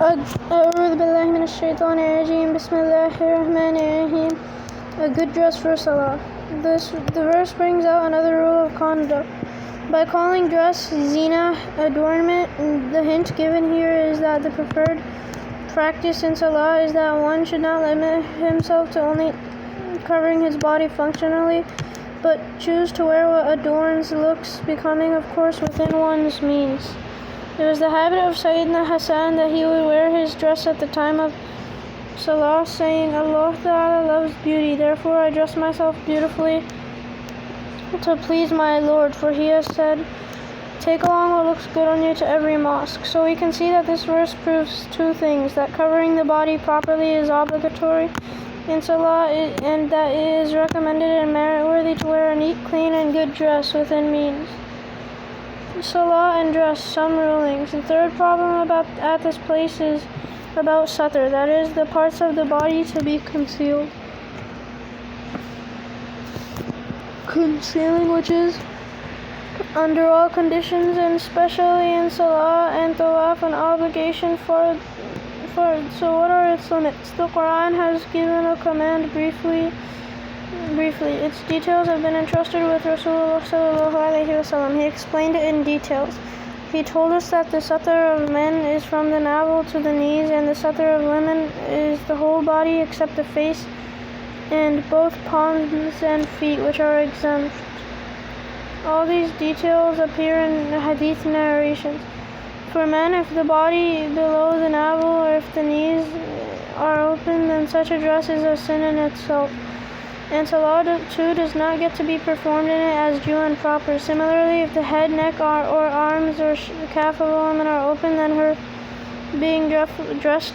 أعوذ بالله من الشيطان الرجيم. بسم الله الرحمن الرحيم. A good dress for Salah. The verse brings out another rule of conduct. By calling dress zina, adornment, the hint given here is that the preferred practice in Salah is that one should not limit himself to only covering his body functionally, but choose to wear what adorns, looks becoming, of course, within one's means. It was the habit of Sayyidina Hassan that he would wear his dress at the time of Salah, saying, Allah Ta'ala loves beauty, therefore I dress myself beautifully to please my Lord, for he has said, take along what looks good on you to every mosque. So we can see that this verse proves two things, that covering the body properly is obligatory in Salah, and that it is recommended and merit-worthy to wear a neat, clean, and good dress within means. Salah and dress, some rulings. The third problem at this place is about satr, that is, the parts of the body to be concealed. Concealing which is under all conditions, and especially in Salah and Tawaf, an obligation for so what are its limits? The Quran has given a command briefly. Its details have been entrusted with Rasulullah sallallahu alaihi wasallam. He explained it in details. He told us that the satr of men is from the navel to the knees, and the satr of women is the whole body except the face and both palms and feet, which are exempt. All these details appear in hadith narrations. For men, if the body below the navel or if the knees are open, then such a dress is a sin in itself. And Salah too does not get to be performed in it as due and proper. Similarly, if the head, neck, or arms or calf of a woman are open, then her being dressed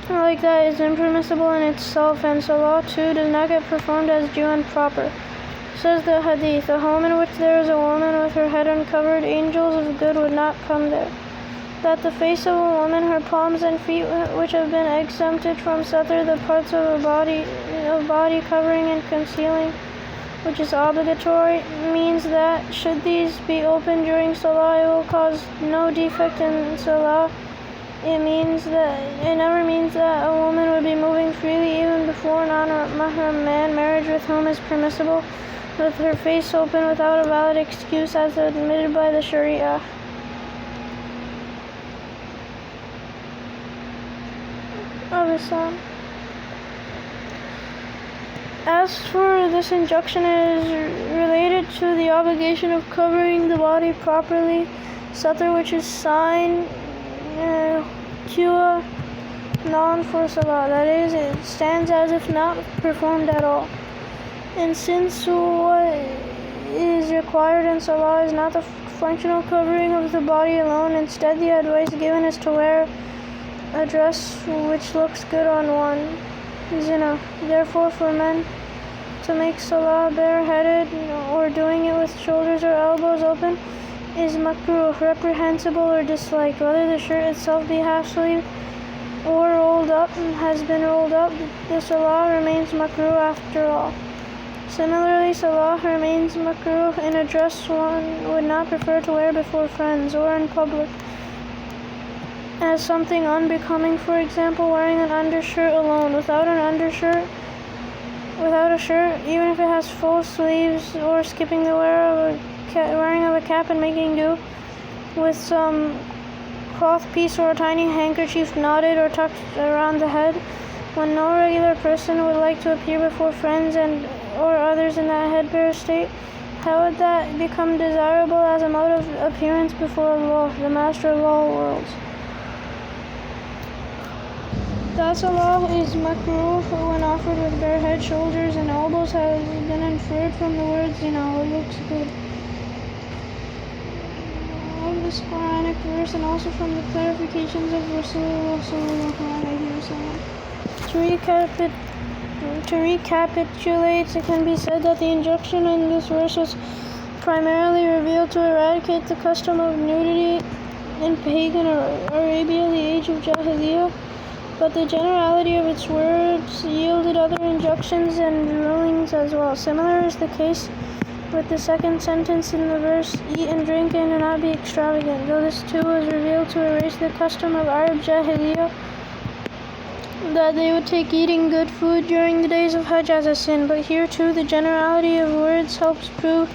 like that is impermissible in itself, and Salah too does not get performed as due and proper. Says the hadith, a home in which there is a woman with her head uncovered, angels of good would not come there. That the face of a woman, her palms and feet, which have been exempted from satr, the parts of body covering and concealing, which is obligatory, means that should these be open during Salah, it will cause no defect in Salah. It never means that a woman would be moving freely even before non-mahram man, marriage with whom is permissible, with her face open without a valid excuse as admitted by the Sharia. Of Islam. As for this injunction, it is related to the obligation of covering the body properly, satr, which is sign, cua, non for Salah, that is, it stands as if not performed at all. And since what is required in Salah is not the functional covering of the body alone, instead the advice given is to wear a dress which looks good on one. Zina. Therefore, for men to make Salah bareheaded or doing it with shoulders or elbows open is makruh, reprehensible or disliked. Whether the shirt itself be half-sleeved or has been rolled up, the Salah remains makruh after all. Similarly, Salah remains makruh in a dress one would not prefer to wear before friends or in public, as something unbecoming, for example, wearing an undershirt alone, without a shirt, even if it has full sleeves, or skipping the wearing of a cap and making do with some cloth piece or a tiny handkerchief knotted or tucked around the head, when no regular person would like to appear before friends or others in that headwear state. How would that become desirable as a mode of appearance before Allah, the Master of all worlds? That Salah is makruh when offered with bare head, shoulders, and elbows has been inferred from the words, it looks good, of this Quranic verse, and also from the clarifications of Rasulullah sallallahu alaihi wasallam. To recapitulate, it can be said that the injunction in this verse was primarily revealed to eradicate the custom of nudity in pagan Arabia, the age of Jahiliyyah, but the generality of its words yielded other injunctions and rulings as well. Similar is the case with the second sentence in the verse, eat and drink and do not be extravagant, though this too was revealed to erase the custom of Arab Jahiliyyah, that they would take eating good food during the days of Hajj as a sin. But here too the generality of words helps prove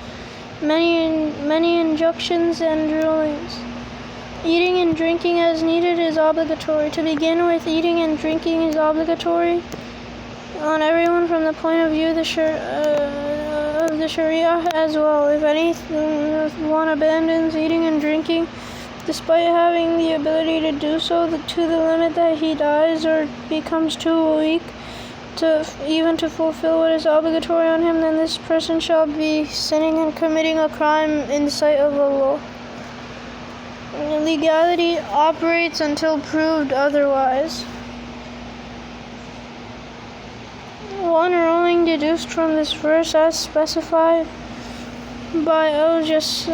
many injunctions and rulings. Eating and drinking as needed is obligatory. To begin with, eating and drinking is obligatory on everyone from the point of view of the Sharia as well. If one abandons eating and drinking, despite having the ability to do so, to the limit that he dies or becomes too weak even to fulfill what is obligatory on him, then this person shall be sinning and committing a crime in the sight of Allah. Legality operates until proved otherwise. One ruling deduced from this verse as specified by Al-Jassas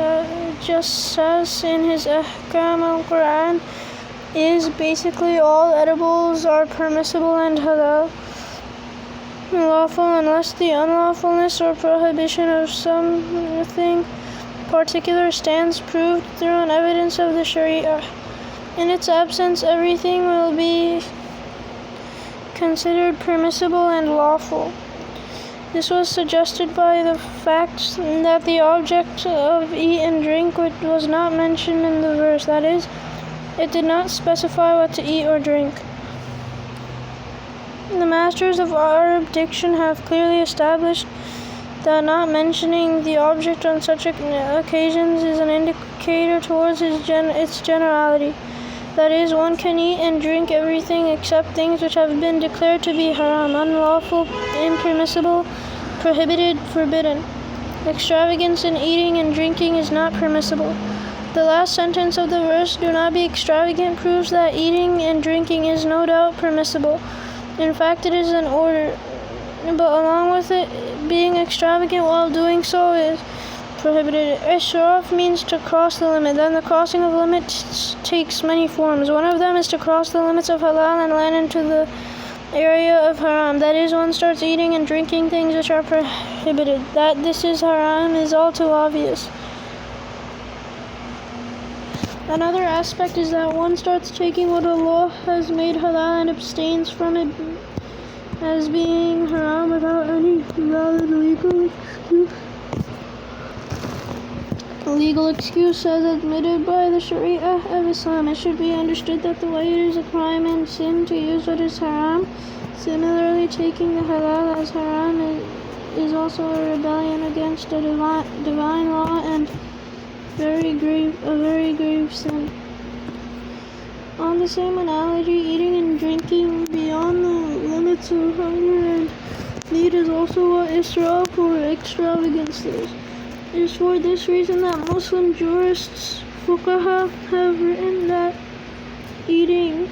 in his Ahkam al-Quran is basically all edibles are permissible and halal, lawful unless the unlawfulness or prohibition of something particular stands proved through an evidence of the Sharia. In its absence, everything will be considered permissible and lawful. This was suggested by the fact that the object of eat and drink was not mentioned in the verse. That is, it did not specify what to eat or drink. The masters of Arab diction have clearly established that not mentioning the object on such occasions is an indicator towards its generality. That is, one can eat and drink everything except things which have been declared to be haram, unlawful, impermissible, prohibited, forbidden. Extravagance in eating and drinking is not permissible. The last sentence of the verse, do not be extravagant, proves that eating and drinking is no doubt permissible. In fact, it is an order, but along with it, being extravagant while doing so is prohibited. Israf means to cross the limit. Then the crossing of limits takes many forms. One of them is to cross the limits of halal and land into the area of haram. That is, one starts eating and drinking things which are prohibited. That this is haram is all too obvious. Another aspect is that one starts taking what Allah has made halal and abstains from it as being haram without any valid legal excuse as admitted by the Sharia of Islam. It should be understood that the way it is a crime and sin to use what is haram, similarly taking the halal as haram is also a rebellion against the divine law and a very grave sin. On the same analogy, eating and drinking beyond the limits of hunger and need is also what israf or extravagance is. It is for this reason that Muslim jurists, fuqaha, have written that eating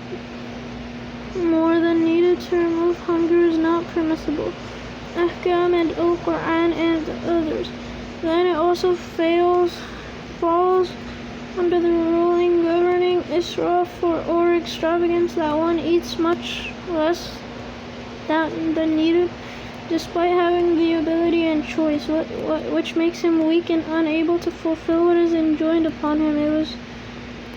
more than needed to remove hunger is not permissible. Ahkam and Al-Quran and others. Then it also falls under the ruling governing israf or extravagance, that one eats much less than needed, despite having the ability and choice, which makes him weak and unable to fulfill what is enjoined upon him. It was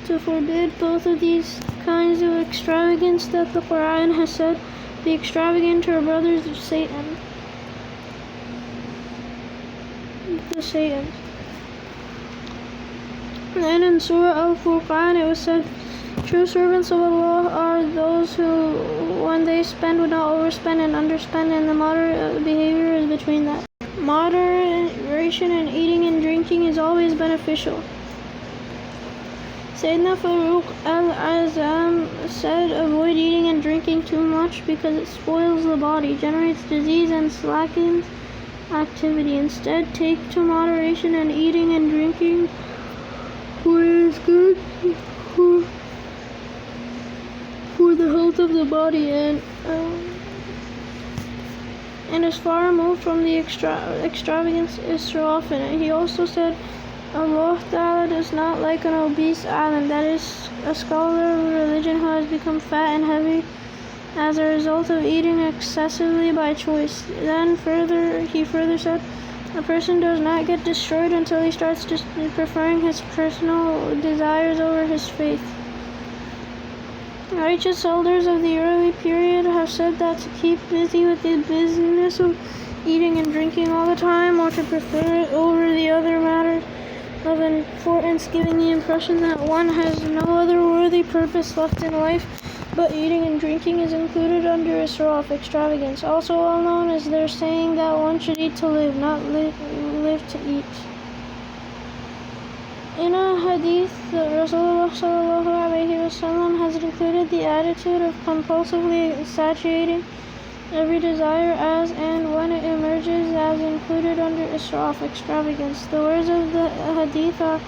to forbid both of these kinds of extravagance that the Quran has said, the extravagant are brothers of Satan. The Satans. And in Surah Al-Furqan it was said, true servants of Allah are those who, when they spend, would not overspend and underspend, and the moderate behavior is between that. Moderation in eating and drinking is always beneficial. Sayyidina Faruq al-Azam said, avoid eating and drinking too much because it spoils the body, generates disease, and slackens activity. Instead, take to moderation in eating and drinking, for it is good for the health of the body and is far removed from the extravagance israf in it. He also said, Allah Ta'ala does not like an obese alim, that is, a scholar of religion who has become fat and heavy as a result of eating excessively by choice. Then he further said, A person does not get destroyed until he starts preferring his personal desires over his faith. Righteous elders of the early period have said that to keep busy with the business of eating and drinking all the time, or to prefer it over the other matters of importance, giving the impression that one has no other worthy purpose left in life but eating and drinking, is included under Israf, extravagance, also well known as their saying that one should eat to live, not live to eat. In a hadith, Rasulullah ﷺ has included the attitude of compulsively satiating every desire as and when it emerges as included under Israf, extravagance. The words of the hadith are,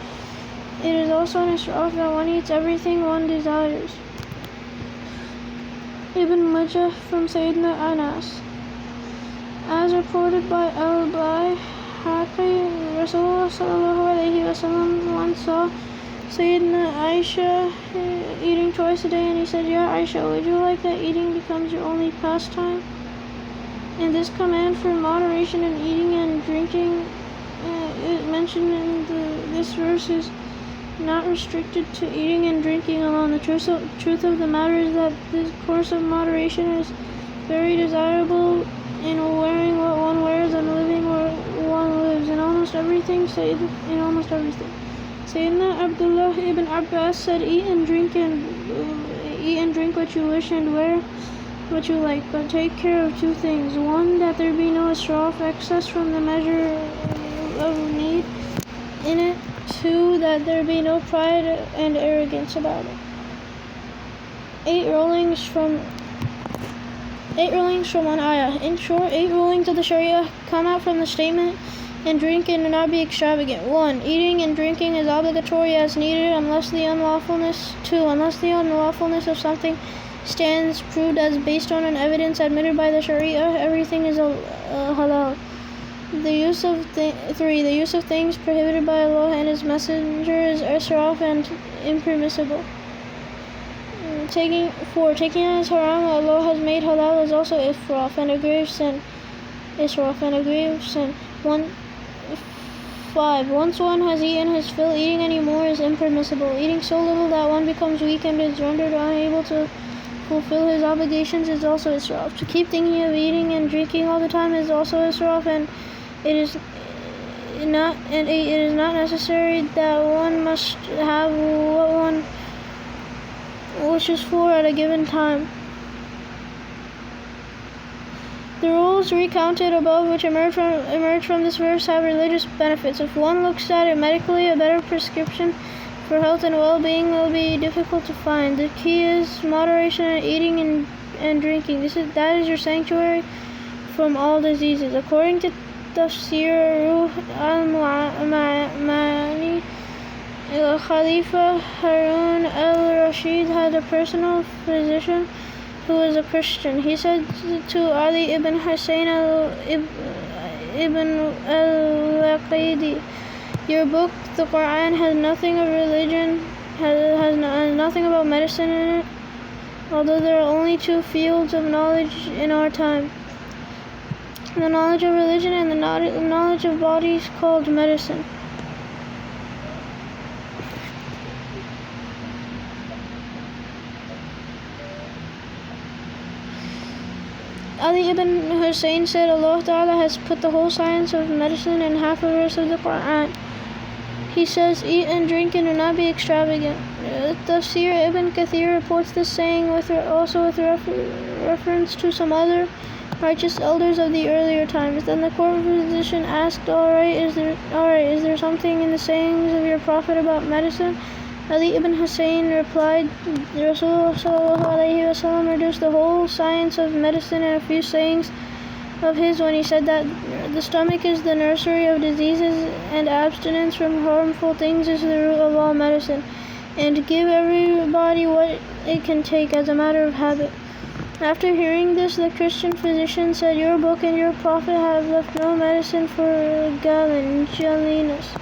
it is also an Israf that one eats everything one desires. Ibn Majah from Sayyidina Anas. As reported by Al-Bayhaqi, Rasulullah ﷺ once saw Sayyidina Aisha eating twice a day, and he said, Ya Aisha, would you like that eating becomes your only pastime? And this command for moderation in eating and drinking mentioned in this verse is not restricted to eating and drinking alone. The truth of the matter is that this course of moderation is very desirable in wearing what one wears and living where one lives, in almost everything. Sayyidina Abdullah ibn Abbas said, eat and drink what you wish and wear what you like, but take care of two things. One, that there be no israf, excess from the measure of need in it. Two, that there be no pride and arrogance about it. 8 rulings from one ayah. In short, 8 rulings of the Sharia come out from the statement, and drink and do not be extravagant. 1. Eating and drinking is obligatory as needed unless the unlawfulness. 2. Unless the unlawfulness of something stands proved as based on an evidence admitted by the Sharia, everything is halal. 3. The use of things prohibited by Allah and His Messenger is israf and impermissible. 4. Taking as haram what Allah has made halal is also israf and a grave sin. 5. Once one has eaten his fill, eating any more is impermissible. Eating so little that one becomes weak and is rendered unable to fulfill his obligations is also israf. To keep thinking of eating and drinking all the time is also israf, and it is not necessary that one must have what one wishes for at a given time. The rules recounted above, which emerge from this verse, have religious benefits. If one looks at it medically, a better prescription for health and well-being will be difficult to find. The key is moderation in eating and drinking. That is your sanctuary from all diseases. According to Tafsir al-Ma'ani, Khalifa Harun al-Rashid had a personal physician who was a Christian. He said to Ali ibn Hussein ibn al-Laqidi, your book, the Quran, has nothing of religion, has nothing about medicine in it, although there are only 2 fields of knowledge in our time: the knowledge of religion and the knowledge of bodies called medicine. Ali ibn Hussein said, Allah Ta'ala has put the whole science of medicine in half a verse of the Quran. He says, eat and drink and do not be extravagant. Tafsir Ibn Kathir reports this saying with reference to some other righteous elders of the earlier times. Then the court physician asked, Alright, is there something in the sayings of your Prophet about medicine? Ali ibn Hussein replied, Rasulullah ﷺ reduced the whole science of medicine in a few sayings of his when he said that the stomach is the nursery of diseases and abstinence from harmful things is the root of all medicine, and give everybody what it can take as a matter of habit. After hearing this, the Christian physician said, your book and your Prophet have left no medicine for gallinatus.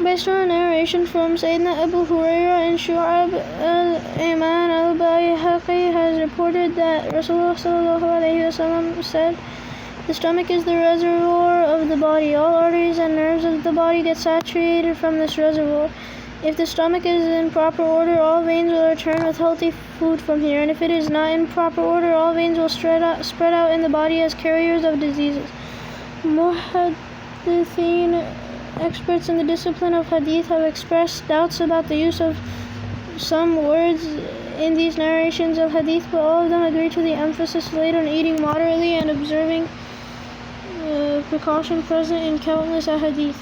Based on a narration from Sayyidina Abu Hurairah and Shu'ab al-Iman al-Bayhaqi has reported that Rasulullah ﷺ said, The stomach is the reservoir of the body. All arteries and nerves of the body get saturated from this reservoir. If the stomach is in proper order, all veins will return with healthy food from here, and if it is not in proper order, all veins will spread out in the body as carriers of diseases. Muhaddithin, experts in the discipline of hadith, have expressed doubts about the use of some words in these narrations of hadith, but all of them agree to the emphasis laid on eating moderately and observing precaution present in countless hadith.